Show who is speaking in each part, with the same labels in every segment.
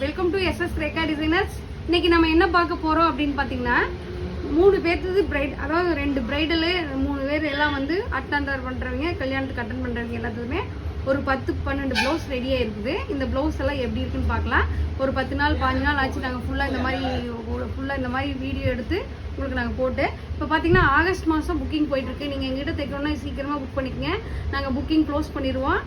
Speaker 1: Welcome to SS Rekha designers. இன்னைக்கு நம்ம என்ன பார்க்க போறோம் அப்படின்னு பாத்தீங்கன்னா, 3 பேர்த்துக்கு பிரைட், அதாவது 2 பிரைடலு 3 பேர் எல்லாம் வந்து அட்டெண்டர் பண்றவங்க, கல்யாணத்துக்கு அட்டன் பண்றவங்க எல்லாத்துக்குமே ஒரு 10-12 ப்ளவுஸ் ரெடியாக இருக்குது. இந்த ப்ளவுஸ் எல்லாம் எப்படி இருக்குன்னு பார்க்கலாம். ஒரு 10 நாள் 15 நாள் ஆச்சு நாங்கள் ஃபுல்லாக இந்த மாதிரி வீடியோ எடுத்து உங்களுக்கு நாங்கள் போட்டு, இப்போ பார்த்தீங்கன்னா ஆகஸ்ட் மாதம் புக்கிங் போயிட்டுருக்கு. நீங்கள் எங்ககிட்ட தைக்கணும்னா சீக்கிரமாக புக் பண்ணிக்கங்க. நாங்கள் புக்கிங் க்ளோஸ் பண்ணிடுவோம்.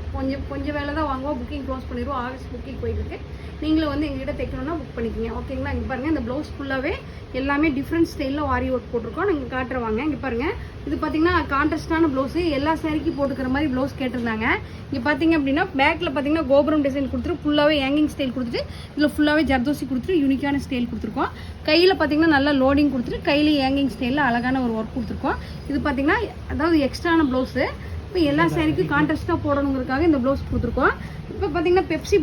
Speaker 1: கொஞ்சம் வேலை தான் வாங்குவோம், புக்கிங் க்ளோஸ் பண்ணிடுவோம். ஆகஸ்ட் புக்கிங் போயிட்டுருக்கு. நீங்களும் வந்து எங்ககிட்ட தைக்கணும்னா புக் பண்ணிக்கங்க, ஓகேங்களா? இங்கே பாருங்கள், இந்த ப்ளவுஸ் ஃபுல்லாகவே எல்லாமே டிஃப்ரெண்ட் ஸ்டைலில் வாரி ஒர்க் போட்டிருக்கோம். நாங்கள் காட்டுறவாங்க. இங்கே பாருங்கள், இது பார்த்தீங்கன்னா கான்ட்ராஸ்டான ப்ளவுஸு, எல்லா சாரிக்கு போட்டுக்கிற மாதிரி ப்ளவுஸ் கேட்டிருந்தாங்க. இங்கே பார்த்தீங்க அப்படின்னா பேக்கில் பார்த்தீங்கன்னா கோபுரம் டிசைன் கொடுத்துட்டு ஃபுல்லாகவே ஹேங்கிங் ஸ்டைல் கொடுத்துட்டு, இதில் ஃபுல்லாகவே ஜர்தோசி கொடுத்துட்டு யூனிக்கான ஸ்டைல் கொடுத்துருக்கோம். கையில் பார்த்தீங்கன்னா நல்லா லோடிங் கொடுத்துட்டு கையில் ஹேங்கிங் ஸ்டைலில் அழகான ஒரு ஒர்க் கொடுத்துருக்கோம். இது பார்த்தீங்கன்னா அதாவது எக்ஸ்ட்ரான ப்ளவுஸு. இப்போ எல்லா சாரிக்கும் கான்ட்ராஸ்ட்டாக போடணுங்கிறதுக்காக இந்த ப்ளவுஸ் கொடுத்துருக்கோம். இப்போ பார்த்தீங்கன்னா பெப்சி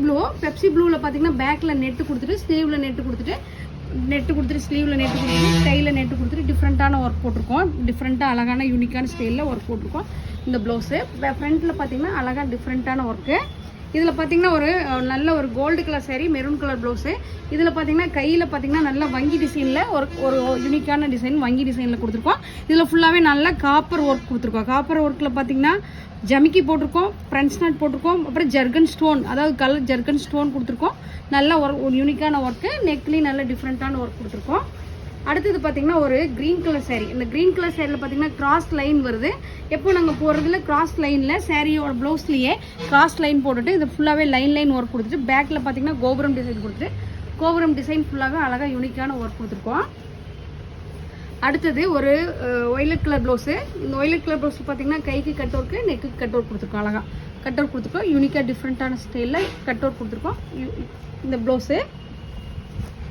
Speaker 1: ப்ளூவில் பார்த்தீங்கன்னா பேக்கில் நெட்டு கொடுத்துட்டு ஸ்லீவில் நெட்டு கொடுத்துட்டு ஸ்லீவில் நெட்டு கொடுத்துட்டு கையில் நெட்டு கொடுத்துட்டு டிஃப்ரெண்ட்டான ஒர்க் போட்டிருக்கோம். டிஃப்ரெண்ட்டாக அழகான யூனிக்கான ஸ்டைலில் ஒர்க் போட்டிருக்கோம் இந்த ப்ளவுஸு. ஃப்ரண்ட்டில் பார்த்தீங்கன்னா அழகாக டிஃப்ரெண்ட்டான ஒர்க்கு. இதில் பார்த்தீங்கன்னா ஒரு நல்ல ஒரு gold colour sari, maroon colour blouse. இதில் பார்த்தீங்கன்னா கையில் பார்த்தீங்கன்னா நல்லா வங்கி டிசைனில் ஒரு யூனிக்கான டிசைன் வங்கி டிசைனில் கொடுத்துருக்கோம். இதில் ஃபுல்லாகவே நல்லா காப்பர் ஒர்க் கொடுத்துருக்கோம். காப்பர் ஒர்க்கில் பார்த்தீங்கன்னா ஜமிக்கி போட்டிருக்கோம், ஃப்ரண்ட்ஸ் நாட் போட்டிருக்கோம், அப்புறம் ஜர்கன் ஸ்டோன், அதாவது கலர் ஜர்கன் ஸ்டோன் கொடுத்துருக்கோம். நல்ல ஒரு யூனிக்கான ஒர்க்கு. நெக்லேயும் நல்ல டிஃப்ரெண்ட்டான ஒர்க் கொடுத்துருக்கோம். அடுத்தது பார்த்தீங்கன்னா ஒரு க்ரீன் கலர் சாரீ. இந்த க்ரீன் கலர் சாரியில் பார்த்தீங்கன்னா கிராஸ் லைன் வருது. எப்போ நாங்கள் போகிறதுல கிராஸ் லைனில் சாரியோட ப்ளவுஸ்லேயே கிராஸ் லைன் போட்டுட்டு இது ஃபுல்லாகவே லைன் ஒர்க் கொடுத்துட்டு பேக்கில் பார்த்தீங்கன்னா கோபுரம் டிசைன் கொடுத்துட்டு கோபுரம் டிசைன் ஃபுல்லாகவே அழகாக யூனிக்கான ஒர்க் கொடுத்துருக்கோம். அடுத்தது ஒரு ஒய்லட் கலர் ப்ளவுஸு. இந்த ஒய்லட் கலர் ப்ளவுஸ் பார்த்தீங்கன்னா கைக்கு கட் ஒர்க்கு, நெக்குக்கு கட் ஒர்க் கொடுத்துருக்கோம். அழகாக கட் ஒர்க் கொடுத்துருக்கோம். யூனிக்காக டிஃப்ரெண்ட்டான ஸ்டைலில் கட் ஒர்க் கொடுத்துருக்கோம் இந்த ப்ளவுஸு.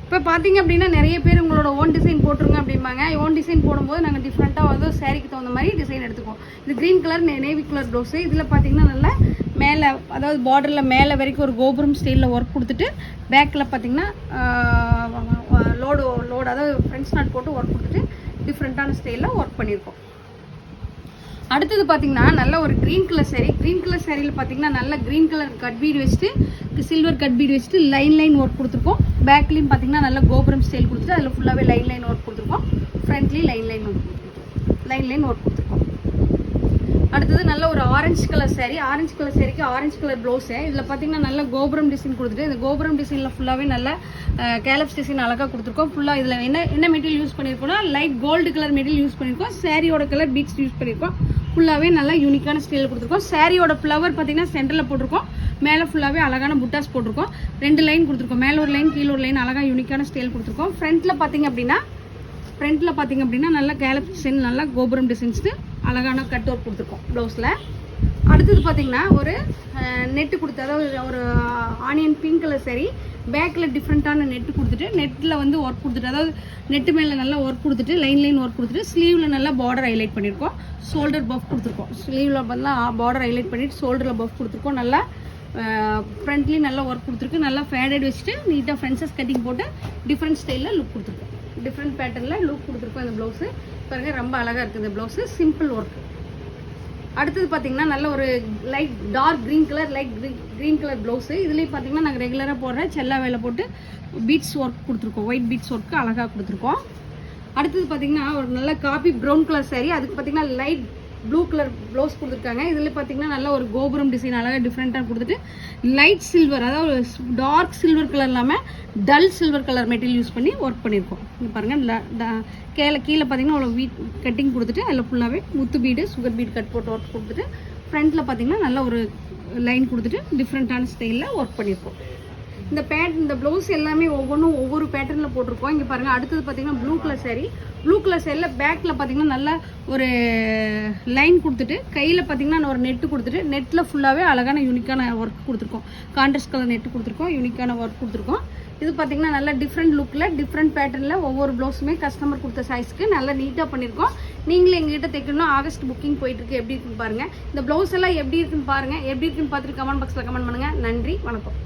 Speaker 1: இப்போ பார்த்தீங்க அப்படின்னா நிறைய பேர் உங்களோட ஓன் டிசைன் போட்டுருங்க அப்படிம்பாங்க. ஓன் டிசைன் போடும்போது நாங்கள் டிஃப்ரெண்ட்டாக வந்து சாரிக்கு தகுந்த மாதிரி டிசைன் எடுத்துக்குவோம். இது green colour navy colour blouse. இதில் பார்த்தீங்கன்னா நல்லா மேலே, அதாவது பார்டரில் மேலே வரைக்கும் ஒரு கோபுரம் ஸ்டைலில் ஒர்க் கொடுத்துட்டு பேக்கில் பார்த்தீங்கன்னா லோடு அதாவது ஃப்ரண்ட்ஸ் நாட் போட்டு ஒர்க் கொடுத்துட்டு டிஃப்ரெண்ட்டான ஸ்டைலில் ஒர்க் பண்ணியிருக்கோம். அடுத்தது பார்த்தீங்கன்னா நல்ல ஒரு green colour sari. Green colour சாரியில் பார்த்தீங்கன்னா நல்ல க்ரீன் கலர் கட் பீடு வச்சுட்டு சில்வர் கட் பீடு வச்சுட்டு லைன் ஒர்க் கொடுத்துருக்கோம். பேக்லேயும் பார்த்தீங்கன்னா நல்ல கோபுரம் ஸ்டைல் கொடுத்துட்டு அதில் ஃபுல்லாகவே லைன் ஒர்க் கொடுத்துருக்கோம். ஃப்ரண்ட்லேயும் லைன் ஒர்க் கொடுத்துருக்கோம். அடுத்தது நல்ல ஒரு orange colour sari. Orange colour சாரிக்கு ஆரஞ்சு கலர் ப்ளவுஸு. இதில் பார்த்தீங்கன்னா நல்ல கோபுரம் டிசைன் கொடுத்துட்டு இந்த கோபுரம் டிசைனில் ஃபுல்லாகவே நல்ல கேலப்ஸ் டிசைன் அழகாக கொடுத்துருக்கோம். ஃபுல்லாக இதில் என்ன மெட்டீரியல் யூஸ் பண்ணியிருக்கோம்னா light gold colour material use பண்ணியிருக்கோம். சாரியோட கலர் பீட்ஸ் யூஸ் பண்ணியிருக்கோம். ஃபுல்லாகவே நல்லா யூனிக்கான ஸ்டைலில் கொடுத்துருக்கோம். சாரியோட ஃப்ளவர் பார்த்தீங்கன்னா சென்டரில் போட்டிருக்கோம். மேலே ஃபுல்லாகவே அழகான புட்டாஸ் போட்டிருக்கோம். 2 லைன் கொடுத்துருக்கோம். மேலே ஒரு லைன், கீழே ஒரு லைன், அழகாக யூனிக்கான ஸ்டைல் கொடுத்துருக்கோம். ஃப்ரண்ட்டில் பார்த்தீங்க அப்படின்னா நல்லா கேலப் டிசைன், நல்லா கோபுரம் டிசைன்ஸ்க்கு அழகான கட் ஒர்க் கொடுத்துருக்கோம் ப்ளவுஸில். அடுத்தது பார்த்தீங்கன்னா ஒரு நெட்டு கொடுத்து, அதாவது ஒரு ஆனியன் பிங்க் கலர் சாரி. பேக்கில் டிஃப்ரெண்ட்டான நெட்டு கொடுத்துட்டு நெட்டில் வந்து ஒர்க் கொடுத்துட்டு, அதாவது நெட்டு மேலே நல்லா ஒர்க் கொடுத்துட்டு லைன் ஒர்க் கொடுத்துட்டு ஸ்லீவில் நல்லா பார்டர் ஹைலைட் பண்ணியிருக்கோம். ஷோல்டர் பஃப் கொடுத்துருக்கோம். ஸ்லீவில் நல்லா பார்டர் ஹைலைட் பண்ணிவிட்டு ஷோல்டரில் பஃப் கொடுத்துருக்கோம். நல்லா ஃப்ரண்ட்லேயும் நல்லா ஒர்க் கொடுத்துருக்கு. நல்லா ஃபேடட் வச்சுட்டு நீட்டாக ஃப்ரெண்ட்ஸஸ் கட்டிங் போட்டு டிஃப்ரெண்ட் ஸ்டைலில் லுக் கொடுத்துருக்கோம். டிஃப்ரெண்ட் பேட்டர்னில் லுக் கொடுத்துருக்கோம் இந்த ப்ளவுஸு. பாருங்கள், ரொம்ப அழகாக இருக்குது இந்த ப்ளவுஸு. Simple work. அடுத்தது பார்த்தீங்கன்னா நல்ல ஒரு டார்க் க்ரீன் கலர் ப்ளவுஸு. இதுலேயும் பார்த்தீங்கன்னா நாங்கள் ரெகுலராக போடுற செல்லா வேலை போட்டு பீட்ஸ் ஒர்க் கொடுத்துருக்கோம். ஒயிட் பீட்ஸ் ஒர்க்கு அழகாக கொடுத்துருக்கோம். அடுத்தது பார்த்தீங்கன்னா ஒரு நல்ல காபி ப்ரௌன் கலர் சாரீ. அதுக்கு பார்த்தீங்கன்னா லைட் ப்ளூ கலர் ப்ளவுஸ் கொடுத்துருக்காங்க. இதில் பார்த்தீங்கன்னா நல்ல ஒரு கோபுரம் டிசைன் அழகாக டிஃப்ரெண்ட்டாக கொடுத்துட்டு லைட் சில்வர், அதாவது டார்க் சில்வர் கலர் இல்லாமல் dull silver colour material use பண்ணி ஒர்க் பண்ணியிருக்கோம். இங்கே பாருங்கள், கீழே பார்த்தீங்கன்னா அவ்வளோ கட்டிங் கொடுத்துட்டு அதில் ஃபுல்லாகவே முத்து பீடு, சுகர் பீடு கட் போட்டு ஒர்க் கொடுத்துட்டு ஃப்ரண்ட்டில் பார்த்தீங்கன்னா நல்ல ஒரு லைன் கொடுத்துட்டு டிஃப்ரெண்ட்டான ஸ்டைலில் ஒர்க் பண்ணியிருக்கோம். இந்த ப்ளவுஸ் எல்லாமே ஒவ்வொரு பேட்டர்னில் போட்டிருக்கோம். இங்கே பாருங்கள், அடுத்தது பார்த்தீங்கன்னா blue colour sari. Blue colour சாரியில் பேக்கில் பார்த்தீங்கன்னா நல்லா ஒரு லைன் கொடுத்துட்டு கையில் பார்த்தீங்கன்னா ஒரு நெட்டு கொடுத்துட்டு நெட்டில் ஃபுல்லாகவே அழகான யூனிக்கான ஒர்க் கொடுத்துருக்கோம். கான்ட்ராஸ்ட் கலர் நெட்டு கொடுத்துருக்கோம். யூனிக்கான ஒர்க் கொடுத்துருக்கோம். இது பார்த்தீங்கன்னா நல்லா டிஃப்ரெண்ட் லுக்கில் டிஃப்ரெண்ட் பேட்டர்னில் ஒவ்வொரு ப்ளவுஸுமே கஸ்டமர் கொடுத்த சைஸ்க்கு நல்லா நீட்டாக பண்ணியிருக்கோம். நீங்களே எங்ககிட்ட தைக்கணும்னா ஆகஸ்ட் புக்கிங் போயிட்டுருக்கு. எப்படி இருக்குன்னு பாருங்கள். இந்த ப்ளவுஸ் எல்லாம் எப்படி இருக்குன்னு பாருங்கள். எப்படி இருக்குன்னு பார்த்துட்டு கமெண்ட் பாக்ஸில் கமெண்ட் பண்ணுங்கள். நன்றி, வணக்கம்.